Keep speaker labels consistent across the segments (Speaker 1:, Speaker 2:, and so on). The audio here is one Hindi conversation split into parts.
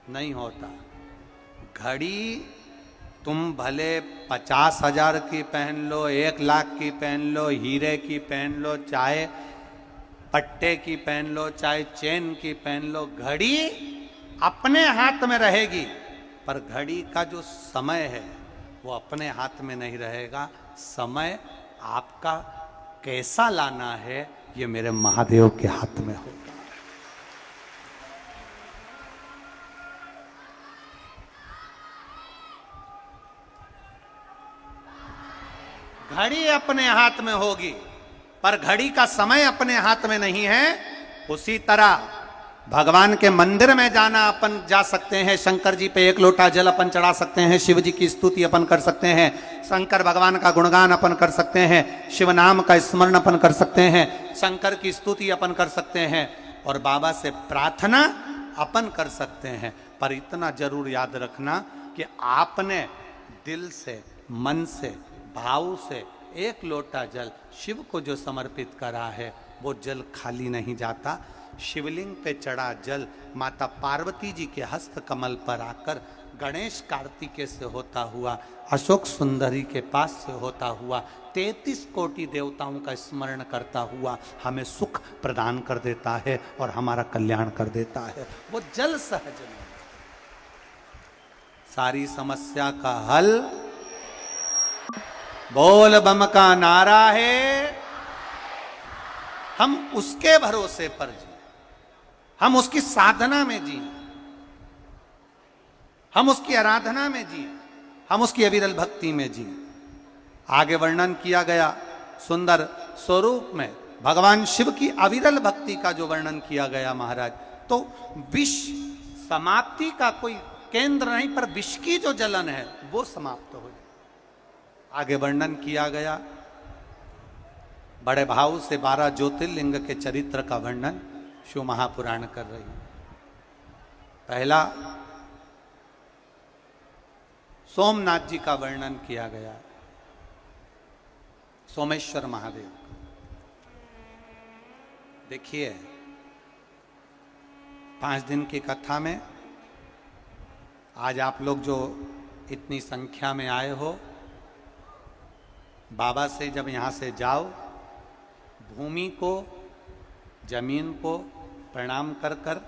Speaker 1: नहीं होता। घड़ी तुम भले 50,000 की पहन लो, 1,00,000 की पहन लो, हीरे की पहन लो, चाहे पट्टे की पहन लो, चाहे चेन की पहन लो, घड़ी अपने हाथ में रहेगी, पर घड़ी का जो समय है वो अपने हाथ में नहीं रहेगा। समय आपका कैसा लाना है ये मेरे महादेव के हाथ में होगा। घड़ी अपने हाथ में होगी, पर घड़ी का समय अपने हाथ में नहीं है। उसी तरह भगवान के मंदिर में जाना अपन जा सकते हैं, शंकर जी पे 1 लोटा जल अपन चढ़ा सकते हैं, शिव जी की स्तुति अपन कर सकते हैं, शंकर भगवान का गुणगान अपन कर सकते हैं, शिव नाम का स्मरण अपन कर सकते हैं, शंकर की स्तुति अपन कर सकते हैं और बाबा से प्रार्थना अपन कर सकते हैं। पर इतना जरूर याद रखना कि आपने दिल से, मन से, भाव से 1 लोटा जल शिव को जो समर्पित करा है वो जल खाली नहीं जाता। शिवलिंग पे चढ़ा जल माता पार्वती जी के हस्त कमल पर आकर गणेश कार्तिकेय से होता हुआ, अशोक सुंदरी के पास से होता हुआ, 33 कोटि देवताओं का स्मरण करता हुआ हमें सुख प्रदान कर देता है और हमारा कल्याण कर देता है। वो जल सहज में सारी समस्या का हल बोल बम का नारा है। हम उसके भरोसे पर जी, हम उसकी साधना में जी, हम उसकी आराधना में जी, हम उसकी अविरल भक्ति में जी। आगे वर्णन किया गया सुंदर स्वरूप में भगवान शिव की अविरल भक्ति का जो वर्णन किया गया महाराज, तो विष समाप्ति का कोई केंद्र नहीं, पर विष की जो जलन है वो समाप्त हो जाए। आगे वर्णन किया गया बड़े भाव से 12 ज्योतिर्लिंग के चरित्र का वर्णन शिव महापुराण कर रही है। पहला सोमनाथ जी का वर्णन किया गया, सोमेश्वर महादेव। देखिए 5 दिन की कथा में आज आप लोग जो इतनी संख्या में आए हो, बाबा से जब यहाँ से जाओ, भूमि को, जमीन को प्रणाम कर कर,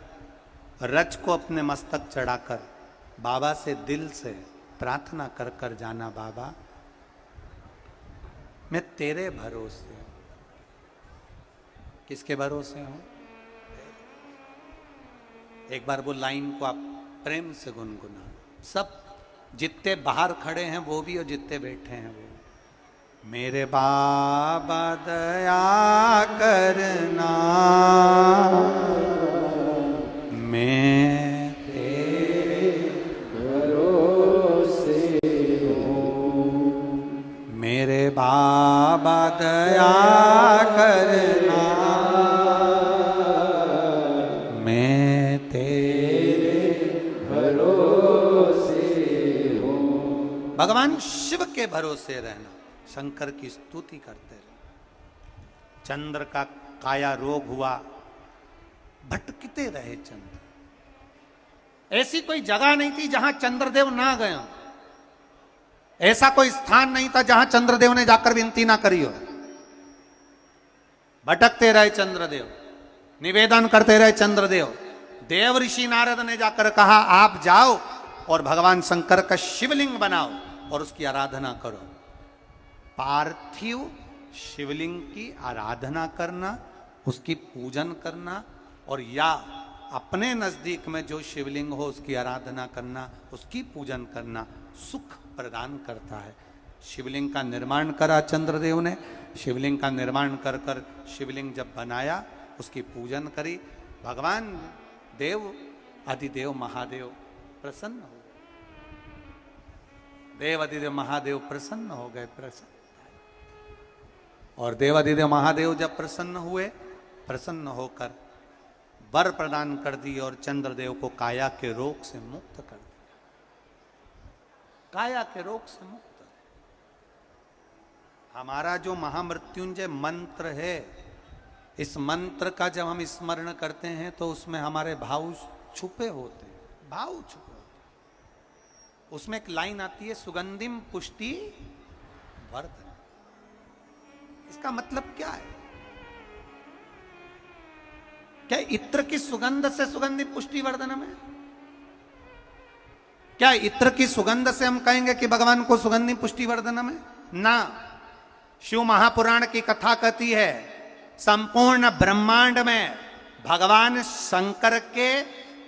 Speaker 1: रज को अपने मस्तक चढ़ाकर बाबा से दिल से प्रार्थना कर कर जाना, बाबा मैं तेरे भरोसे हूं। किसके भरोसे हूं? एक बार वो लाइन को आप प्रेम से गुनगुना, सब जितने बाहर खड़े हैं वो भी और जितने बैठे हैं वो। मेरे बाबा दया करना, मैं तेरे भरोसे हूँ। मेरे बाबा दया करना, मैं तेरे भरोसे हूँ। भगवान शिव के भरोसे रहना, शंकर की स्तुति करते रहे। चंद्र का काया रोग हुआ, भटकते रहे चंद्र। ऐसी कोई जगह नहीं थी जहां चंद्रदेव ना गए, ऐसा कोई स्थान नहीं था जहां चंद्रदेव ने जाकर विनती ना करी हो। भटकते रहे चंद्रदेव, निवेदन करते रहे चंद्रदेव। देव ऋषि नारद ने जाकर कहा आप जाओ और भगवान शंकर का शिवलिंग बनाओ और उसकी आराधना करो। पार्थिव शिवलिंग की आराधना करना, उसकी पूजन करना, और या अपने नजदीक में जो शिवलिंग हो उसकी आराधना करना, उसकी पूजन करना सुख प्रदान करता है। शिवलिंग का निर्माण करा चंद्रदेव ने, शिवलिंग का निर्माण कर कर शिवलिंग जब बनाया, उसकी पूजन करी, भगवान देव अधिदेव महादेव प्रसन्न हो गए। देव अधिदेव महादेव प्रसन्न हो गए, प्रसन्न। और देवाधिदेव महादेव जब प्रसन्न हुए, प्रसन्न होकर वर प्रदान कर दी और चंद्रदेव को काया के रोग से मुक्त कर दिया। काया के रोग से मुक्त। हमारा जो महामृत्युंजय मंत्र है, इस मंत्र का जब हम स्मरण करते हैं तो उसमें हमारे भाव छुपे होते हैं, भाव छुपे, उसमें एक लाइन आती है सुगंधिम पुष्टि वर्धन। इसका मतलब क्या है? क्या इत्र की सुगंध से सुगंधि पुष्टि वर्धन में? क्या इत्र की सुगंध से हम कहेंगे कि भगवान को सुगंधि पुष्टि वर्धन में? ना। शिव महापुराण की कथा कहती है संपूर्ण ब्रह्मांड में भगवान शंकर के,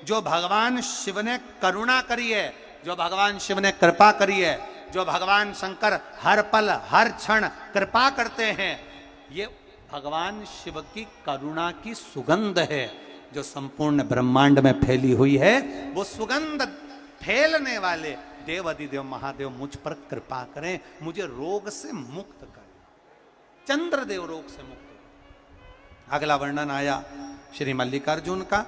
Speaker 1: जो भगवान शिव ने करुणा करी है, जो भगवान शिव ने कृपा करी है, जो भगवान शंकर हर पल हर क्षण कृपा करते हैं, ये भगवान शिव की करुणा की सुगंध है जो संपूर्ण ब्रह्मांड में फैली हुई है। वो सुगंध फैलने वाले देव अधिदेव महादेव मुझ पर कृपा करें, मुझे रोग से मुक्त करें। चंद्रदेव रोग से मुक्त करें। अगला वर्णन आया श्री मल्लिकार्जुन का,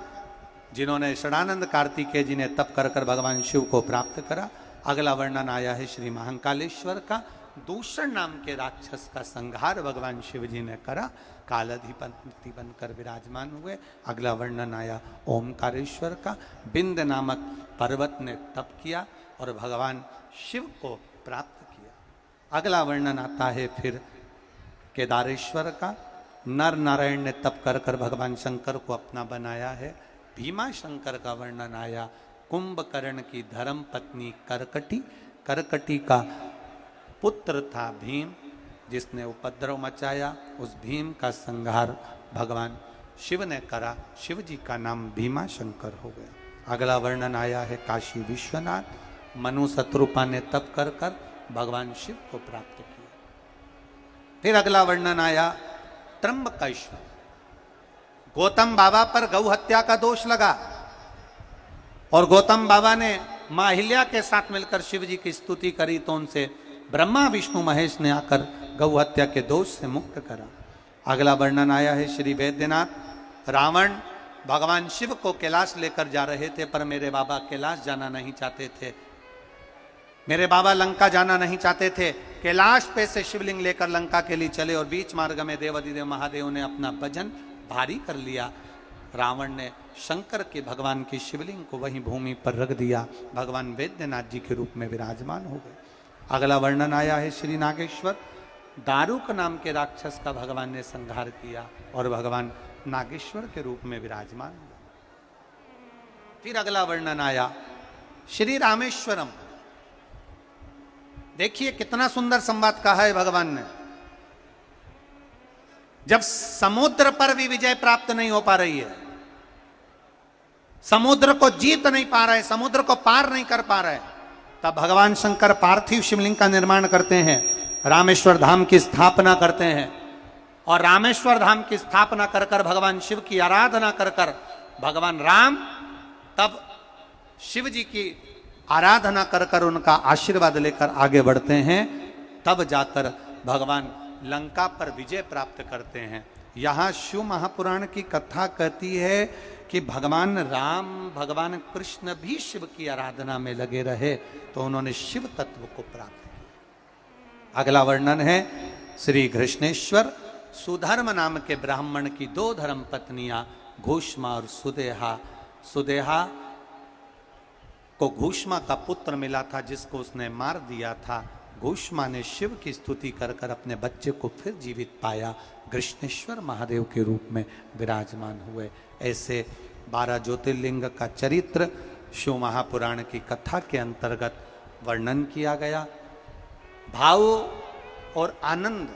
Speaker 1: जिन्होंने षडानंद कार्तिकेय जी ने तप कर कर भगवान शिव को प्राप्त करा। अगला वर्णन आया है श्री महाकालेश्वर का, दूषण नाम के राक्षस का संहार भगवान शिव जी ने करा, कालाधिपति बनकर विराजमान हुए। अगला वर्णन आया ओमकारेश्वर का, बिंद नामक पर्वत ने तप किया और भगवान शिव को प्राप्त किया। अगला वर्णन आता है फिर केदारेश्वर का, नर नारायण ने तप कर कर भगवान शंकर को अपना बनाया है। भीमा शंकर का वर्णन आया, कुंभकर्ण की धर्म पत्नी करकटी, करकटी का पुत्र था भीम, जिसने उपद्रव मचाया, उस भीम का संहार भगवान शिव ने करा। शिव जी का नाम भीमा शंकर हो गया। अगला वर्णन आया है काशी विश्वनाथ, मनु शत्रुपा ने तप कर कर भगवान शिव को प्राप्त किया। फिर अगला वर्णन आया त्र्यंबकेश्वर, गौतम बाबा पर गौ हत्या का दोष लगा और गौतम बाबा ने मां अहिल्या के साथ मिलकर शिव जी की स्तुति करी, तो उनसे ब्रह्मा विष्णु महेश ने आकर गौ हत्या के दोष से मुक्त करा। अगला वर्णन आया है श्री वैद्यनाथ, रावण भगवान शिव को कैलाश लेकर जा रहे थे, पर मेरे बाबा कैलाश जाना नहीं चाहते थे, मेरे बाबा लंका जाना नहीं चाहते थे। कैलाश पे से शिवलिंग लेकर लंका के लिए चले और बीच मार्ग में देवाधिदेव महादेव ने अपना वजन भारी कर लिया। रावण ने शंकर के भगवान की शिवलिंग को वहीं भूमि पर रख दिया, भगवान वैद्यनाथ जी के रूप में विराजमान हो गए। अगला वर्णन आया है श्री नागेश्वर, दारुक नाम के राक्षस का भगवान ने संहार किया और भगवान नागेश्वर के रूप में विराजमान हुआ। फिर अगला वर्णन आया श्री रामेश्वरम। देखिए कितना सुंदर संवाद कहा है भगवान ने। जब समुद्र पर भी विजय प्राप्त नहीं हो पा रही है, समुद्र को जीत नहीं पा रहे, समुद्र को पार नहीं कर पा रहे, तब भगवान शंकर पार्थिव शिवलिंग का निर्माण करते हैं, रामेश्वर धाम की स्थापना करते हैं और रामेश्वर धाम की स्थापना कर कर भगवान शिव की आराधना कर कर भगवान राम तब शिव जी की आराधना कर कर उनका आशीर्वाद लेकर आगे बढ़ते हैं, तब जाकर भगवान लंका पर विजय प्राप्त करते हैं। यहाँ शिव महापुराण की कथा कहती है कि भगवान राम भगवान कृष्ण भी शिव की आराधना में लगे रहे, तो उन्होंने शिव तत्व को प्राप्त किया। अगला वर्णन है श्री कृष्णेश्वर, सुधर्म नाम के ब्राह्मण की 2 धर्म पत्नियां घूष्मा और सुदेहा। सुदेहा को घूष्मा का पुत्र मिला था जिसको उसने मार दिया था। घूष्मा ने शिव की स्तुति कर कर अपने बच्चे को फिर जीवित पाया, कृष्णेश्वर महादेव के रूप में विराजमान हुए। ऐसे 12 ज्योतिर्लिंग का चरित्र शिव महापुराण की कथा के अंतर्गत वर्णन किया गया। भाव और आनंद,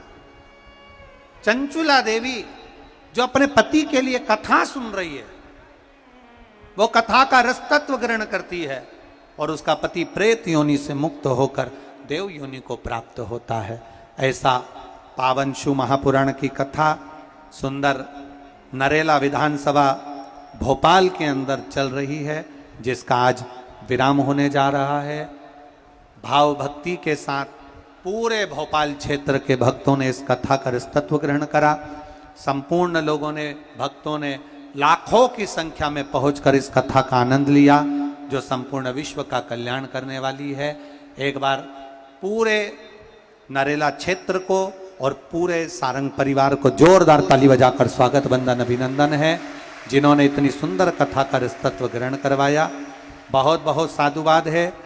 Speaker 1: चंचुला देवी जो अपने पति के लिए कथा सुन रही है, वो कथा का रस तत्व ग्रहण करती है और उसका पति प्रेत योनि से मुक्त होकर देव योनि को प्राप्त होता है। ऐसा पावन शिव महापुराण की कथा सुंदर नरेला विधानसभा भोपाल के अंदर चल रही है, जिसका आज विराम होने जा रहा है। भाव भक्ति के साथ पूरे भोपाल क्षेत्र के भक्तों ने इस कथा का रस तत्व ग्रहण करा। संपूर्ण लोगों ने, भक्तों ने लाखों की संख्या में पहुंचकर इस कथा का आनंद लिया, जो संपूर्ण विश्व का कल्याण करने वाली है। एक बार पूरे नरेला क्षेत्र को और पूरे सारंग परिवार को जोरदार ताली बजाकर स्वागत, वंदन, अभिनंदन है, जिन्होंने इतनी सुंदर कथा का रस तत्व ग्रहण करवाया। बहुत बहुत साधुवाद है।